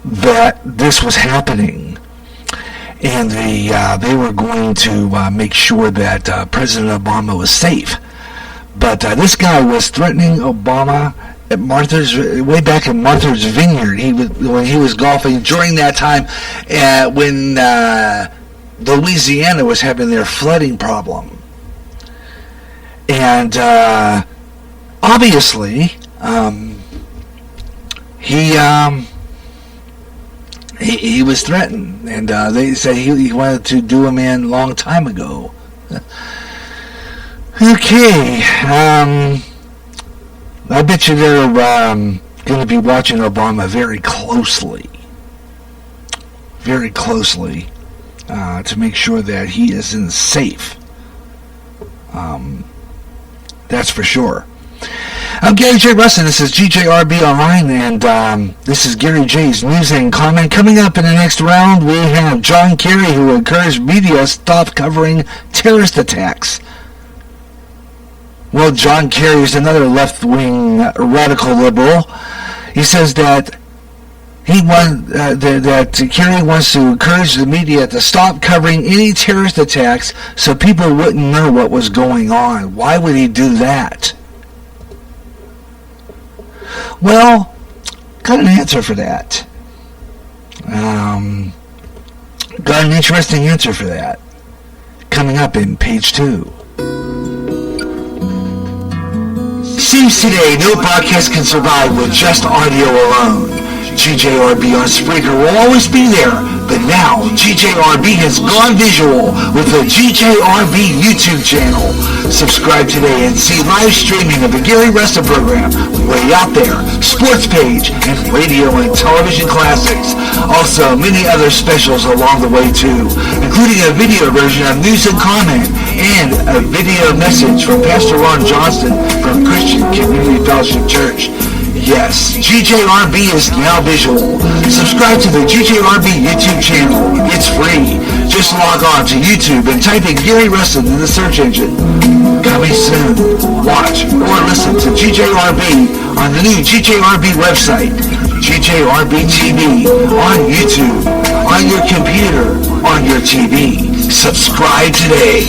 that this was happening, and they were going to make sure that President Obama was safe. But this guy was threatening Obama at way back in Martha's Vineyard. When he was golfing during that time, when Louisiana was having their flooding problem, and obviously he was threatened, and they say he wanted to do him in a long time ago. Okay, I bet you they're going to be watching Obama very closely to make sure that he isn't safe. That's for sure. I'm Gary J. Russen. This is GJRB Online, and this is Gary J's News and Comment. Coming up in the next round, we have John Kerry, who encouraged media to stop covering terrorist attacks. Well, John Kerry is another left-wing radical liberal. He says that that Kerry wants to encourage the media to stop covering any terrorist attacks so people wouldn't know what was going on. Why would he do that? Well, got an answer for that. Got an interesting answer for that. Coming up in page 2. Seems today no broadcast can survive with just audio alone. GJRB on Spreaker will always be there, but now GJRB has gone visual with the GJRB YouTube channel. Subscribe today and see live streaming of the Gary Russen program, Way Out There, Sports Page, and radio and television classics. Also, many other specials along the way too, including a video version of News and Comment and a video message from Pastor Ron Johnston from Christian Community Fellowship Church. Yes, GJRB is now visual. Subscribe to the GJRB YouTube channel. It's free. Just log on to YouTube and type in Gary Russen in the search engine. Coming soon. Watch or listen to GJRB on the new GJRB website. GJRB TV on YouTube, on your computer, on your TV. Subscribe today.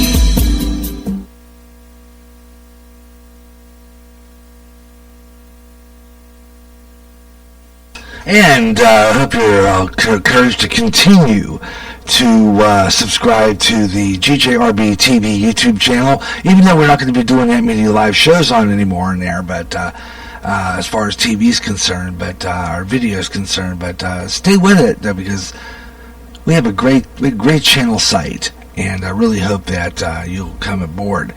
And I hope you're encouraged to continue to subscribe to the GJRB TV YouTube channel, even though we're not going to be doing that many live shows on anymore in there, but as far as TV is concerned, but our video is concerned, but stay with it, because we have a great channel site, and I really hope that you'll come aboard.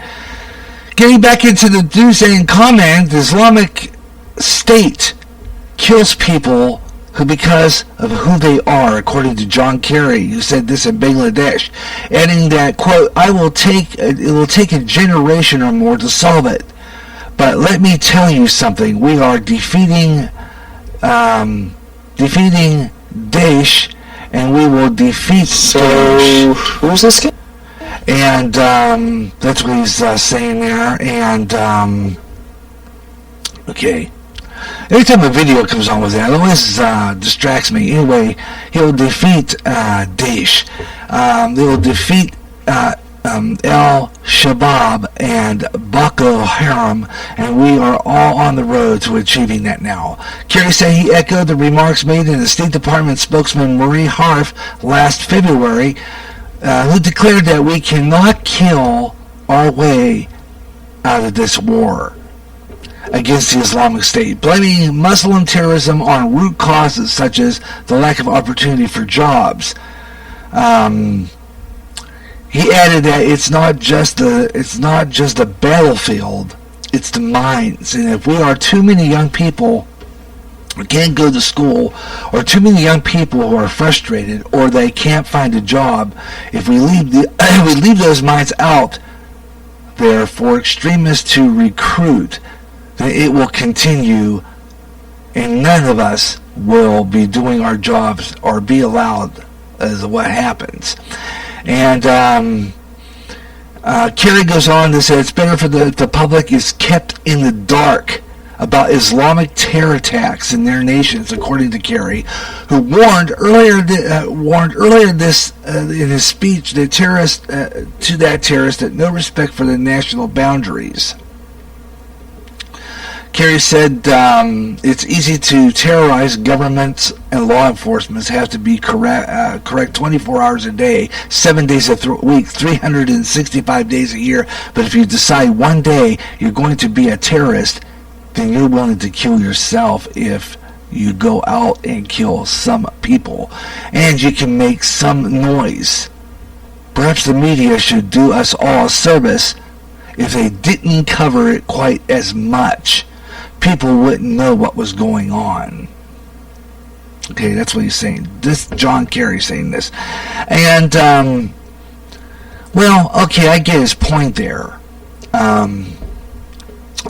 Getting back into the news and comment, the Islamic State kills people because of who they are, according to John Kerry, who said this in Bangladesh, adding that, quote, it will take a generation or more to solve it. But let me tell you something, we are defeating Daesh, and we will defeat Daesh. Who's this guy? And that's what he's saying there, and okay. Every time a video comes on with that, it always distracts me. Anyway, he'll defeat Daesh. They will defeat Al-Shabaab and Boko Haram, and we are all on the road to achieving that now. Kerry said he echoed the remarks made in the State Department spokesman Marie Harf last February, who declared that we cannot kill our way out of this war against the Islamic State, blaming Muslim terrorism on root causes such as the lack of opportunity for jobs. He added that it's not just the battlefield, it's the minds. And if we are too many young people who can't go to school, or too many young people who are frustrated, or they can't find a job, if we leave those minds out there for extremists to recruit, then it will continue, and none of us will be doing our jobs or be allowed as what happens. And Kerry goes on to say it's better for the public is kept in the dark about Islamic terror attacks in their nations, according to Kerry, who warned earlier this in his speech to that terrorist that no respect for the national boundaries. Kerry said it's easy to terrorize. Governments and law enforcement have to be correct 24 hours a day, 7 days a week, 365 days a year. But if you decide one day you're going to be a terrorist, then you're willing to kill yourself if you go out and kill some people. And you can make some noise. Perhaps the media should do us all a service if they didn't cover it quite as much. People wouldn't know what was going on. Okay, that's what he's saying. This John Kerry saying this. And, well, okay, I get his point there.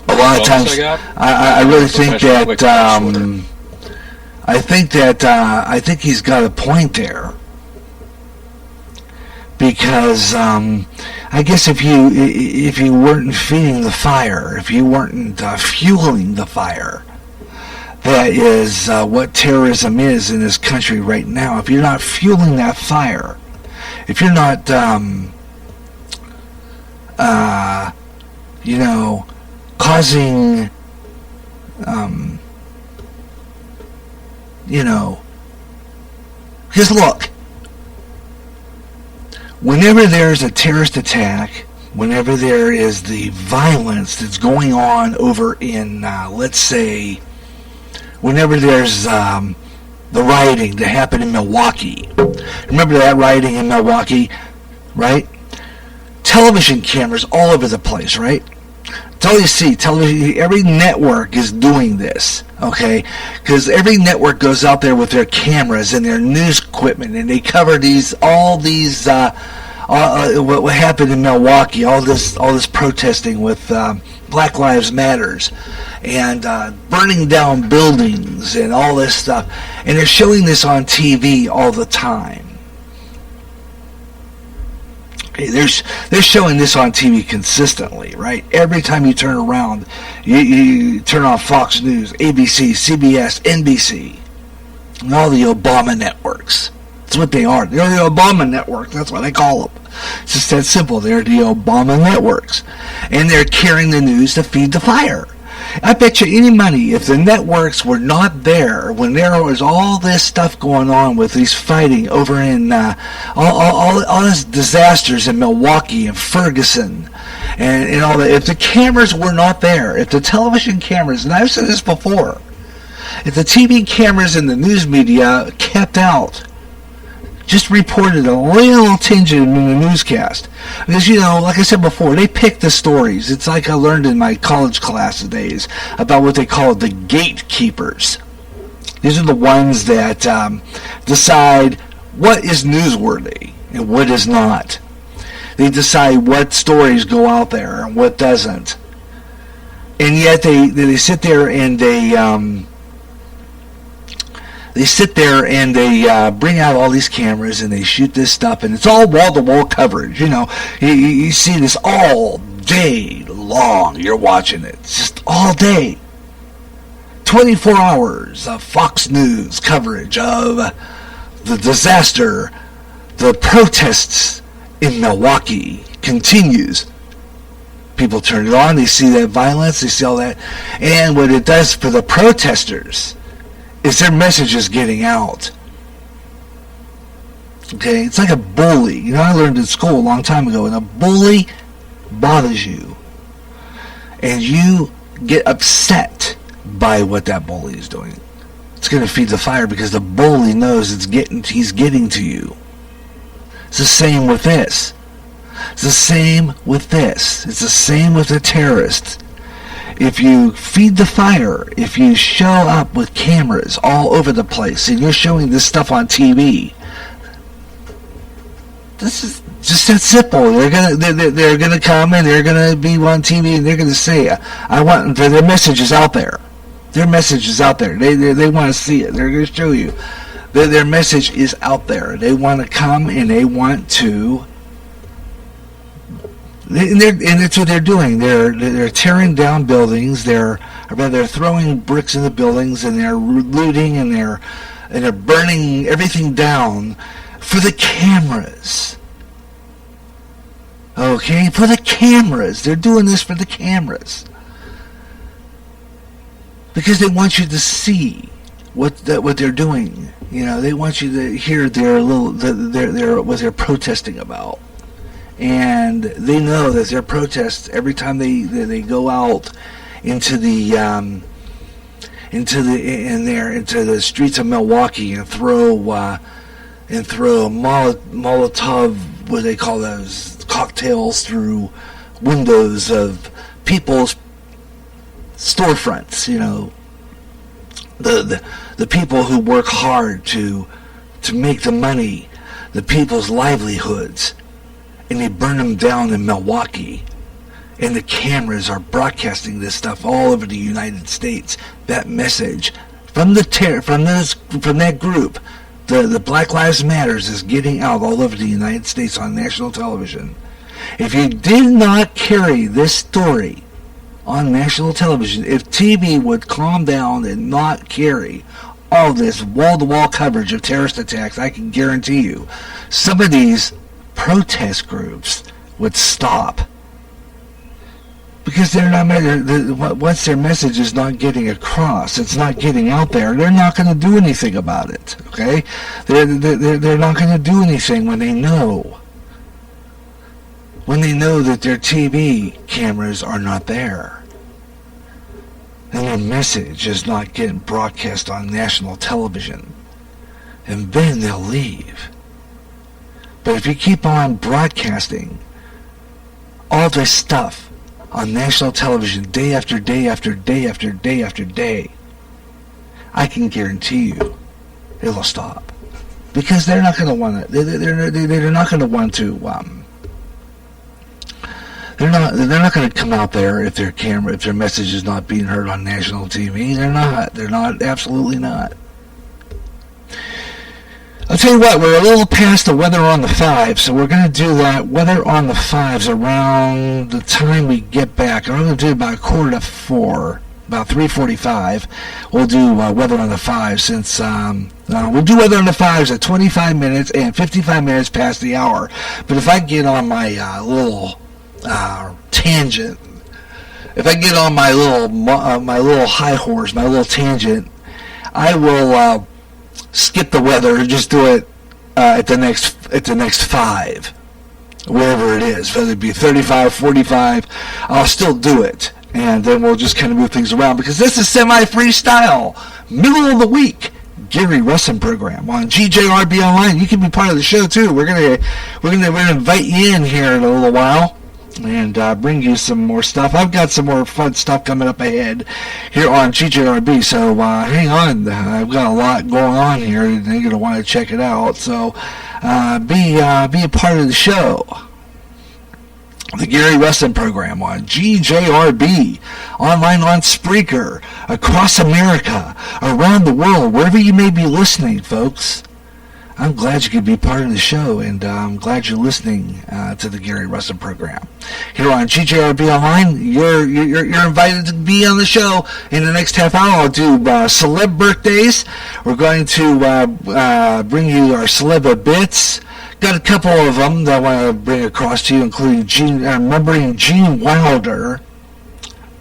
A lot of times, I really think that, I think he's got a point there. Because I guess if you weren't feeding the fire, if you weren't fueling the fire, that is what terrorism is in this country right now. If you're not fueling that fire, if you're not, causing, because look. Whenever there's a terrorist attack, whenever there is the violence that's going on over in, let's say, whenever there's the rioting that happened in Milwaukee. Remember that rioting in Milwaukee, right? Television cameras all over the place, right? That's all you see. Television, every network is doing this, okay? Because every network goes out there with their cameras and their news equipment, and they cover all these what happened in Milwaukee, all this protesting with Black Lives Matters, and burning down buildings and all this stuff, and they're showing this on TV all the time. They're showing this on TV consistently, right? Every time you turn around, you turn on Fox News, ABC, CBS, NBC, and all the Obama networks. That's what they are. They're the Obama network. That's what they call them. It's just that simple. They're the Obama networks. And they're carrying the news to feed the fire. I bet you any money, if the networks were not there when there was all this stuff going on with these fighting over in all these disasters in Milwaukee and Ferguson and all that, if the cameras were not there, if the television cameras, and I've said this before, if the TV cameras and the news media kept out, just reported a little tinge in the newscast. Because, like I said before, they pick the stories. It's like I learned in my college class days about what they call the gatekeepers. These are the ones that decide what is newsworthy and what is not. They decide what stories go out there and what doesn't. And yet they sit there and they bring out all these cameras and they shoot this stuff, and it's all wall-to-wall coverage. You see this all day long. You're watching it. It's just all day. 24 hours of Fox News coverage of the disaster. The protests in Milwaukee continues. People turn it on. They see that violence. They see all that. And what it does for the protesters is their message is getting out. Okay, it's like a bully. I learned in school a long time ago, and a bully bothers you, and you get upset by what that bully is doing. It's going to feed the fire because the bully knows he's getting to you. It's the same with this. It's the same with this. It's the same with the terrorists. If you feed the fire, if you show up with cameras all over the place and you're showing this stuff on TV, this is just that simple. They're gonna come and they're gonna be on TV and they're gonna say, "I want their message is out there. Their message is out there. They want to see it. They're gonna show you their message is out there. They want to come and they want to And that's what they're doing. They're tearing down buildings. They're throwing bricks in the buildings, and they're looting, and they're burning everything down for the cameras. Okay, for the cameras. They're doing this for the cameras because they want you to see what they're doing. You know, they want you to hear what they're protesting about. And they know that their protests, every time they go out into the streets of Milwaukee and throw Molotov, what they call those, cocktails through windows of people's storefronts. You know, the people who work hard to make the money, the people's livelihoods. And they burn them down in Milwaukee, and the cameras are broadcasting this stuff all over the United States. That message from that group, the Black Lives Matters, is getting out all over the United States on national television. If you did not carry this story on national television, if TV would calm down and not carry all this wall-to-wall coverage of terrorist attacks, I can guarantee you some of these protest groups would stop, because they're not, once their message is not getting across, it's not getting out there, they're not going to do anything about it. Okay, they're not going to do anything when they know that their TV cameras are not there and their message is not getting broadcast on national television, and then they'll leave. But if you keep on broadcasting all this stuff on national television day after day after day after day after day, I can guarantee you it'll stop, because they're not going to want to. They're not going to want to. They're not going to come out there if their message is not being heard on national TV. They're not. They're not. Absolutely not. I'll tell you what, we're a little past the weather on the 5, so we're going to do that weather on the 5s around the time we get back. I'm going to do about 3:45, about 3:45. We'll do weather on the 5, since we'll do weather on the 5s at 25 minutes and 55 minutes past the hour. But if I get on my little tangent, if I get on my little high horse, my little tangent, I will skip the weather and just do it at the next 5, wherever it is, whether it be 35, 45. I'll still do it, and then we'll just kind of move things around, because this is semi-freestyle, middle of the week Gary Russen program on GJRB Online. You can be part of the show too. We're gonna invite you in here in a little while and bring you some more stuff. I've got some more fun stuff coming up ahead here on GJRB, so hang on. I've got a lot going on here, and you're going to want to check it out, so be a part of the show. The Gary Russen program on GJRB, online on Spreaker, across America, around the world, wherever you may be listening, folks. I'm glad you could be part of the show, and I'm glad you're listening to the Gary Russen program. Here on GJRB Online, you're invited to be on the show in the next half hour. I'll do celeb birthdays. We're going to bring you our celeb bits. Got a couple of them that I want to bring across to you, including remembering Gene Wilder.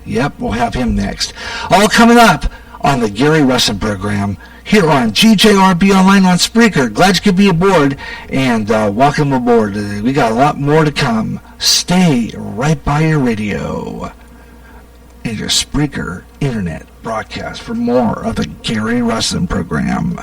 Yep, we'll have him next. All coming up on the Gary Russen program here on GJRB Online on Spreaker. Glad you could be aboard, and welcome aboard. We got a lot more to come. Stay right by your radio and your Spreaker internet broadcast for more of the Gary Russen program.